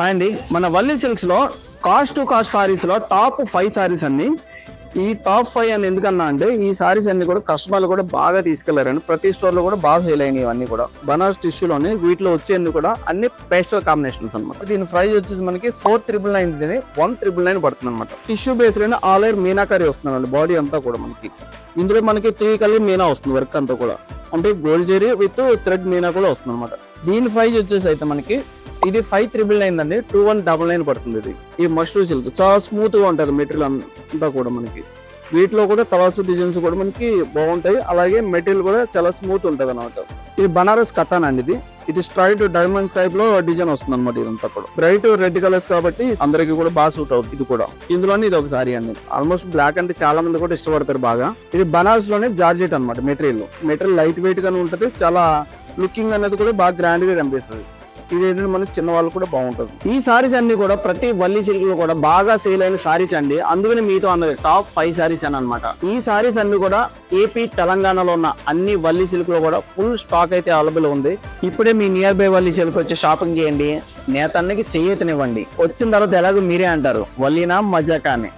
అండి మన వల్లి సిల్క్స్ లో కాస్ట్ టు కాస్ట్ సారీస్ లో టాప్ 5 సారీస్ అన్ని. ఈ టాప్ 5 అని ఎందుకన్నా అంటే ఈ సారీస్ అన్ని కూడా కస్టమర్లు కూడా బాగా తీసుకెళ్లారండి. ప్రతి స్టోర్ లో కూడా బాగా సేల్ అయినాయి. ఇవన్నీ కూడా బనారస్ టిష్యూలోనే వీటిలో వచ్చేది కూడా అన్ని పేస్టల్ కాంబినేషన్స్ అనమాట. దీని ప్రైస్ వచ్చేసి మనకి 4999 1999 పడుతుంది అనమాట. టిష్యూ బేస్డ్ అయినా ఆల్ ఓవర్ మీనాకరీ వస్తుందండి. బాడీ అంతా కూడా మనకి ఇందులో మనకి 3 కలర్ మీనా వస్తుంది. వర్క్ అంతా కూడా అంటే గోల్డ్ జెరీ విత్ థ్రెడ్ మీనా కూడా వస్తుంది అనమాట. దీని ప్రైస్ వచ్చేసి అయితే మనకి ఇది 5999 అండి. 2199 పడుతుంది. ఇది ఈ మష్రూమ్ సిల్క్ చాలా స్మూత్ గా ఉంటుంది మెటీరియల్ అంతా కూడా మనకి. వీటిలో కూడా తవాసు డిజైన్స్ కూడా మనకి బాగుంటాయి. అలాగే మెటీరియల్ కూడా చాలా స్మూత్ ఉంటది అనమాట. ఇది బనారస్ కథాన్ అండి. ఇది స్ట్రైట్ డైమండ్ టైప్ లో డిజైన్ వస్తుంది అనమాట. ఇదంతా కూడా బ్రైట్ రెడ్ కలర్స్ కాబట్టి అందరికి కూడా బాగా సూట్ అవుతుంది. ఇది కూడా ఇందులోనే ఇది ఒక సారీ అండి. ఆల్మోస్ట్ బ్లాక్ అంటే చాలా మంది కూడా ఇష్టపడతారు బాగా. ఇది బనారస్ లోనే జార్జెట్ అనమాట. మెటీరియల్ లైట్ వెయిట్ గానే ఉంటది. చాలా లుకింగ్ అనేది కూడా బాగా గ్రాండ్ గా కనిపిస్తుంది. ఇది ఏంటంటే మన చిన్న వాళ్ళు కూడా బాగుంటుంది. ఈ సారీస్ అన్ని కూడా ప్రతి వల్లి సిల్క్ లో కూడా బాగా సేల్ అయిన సారీస్ అండి. అందుకని మీతో అన్నది టాప్ 5 సారీస్ అని అనమాట. ఈ సారీస్ అన్ని కూడా ఏపీ తెలంగాణలో ఉన్న అన్ని వల్లి సిల్క్ లో కూడా ఫుల్ స్టాక్ అయితే అవైలబుల్ ఉంది. ఇప్పుడే మీ నియర్ బై వల్లి సిల్క్ వచ్చి షాపింగ్ చేయండి. నేతన్నకి చెయ్యతనివ్వండి. వచ్చిన తర్వాత ఎలాగో మీరే అంటారు వల్లీనా మజాకా అని.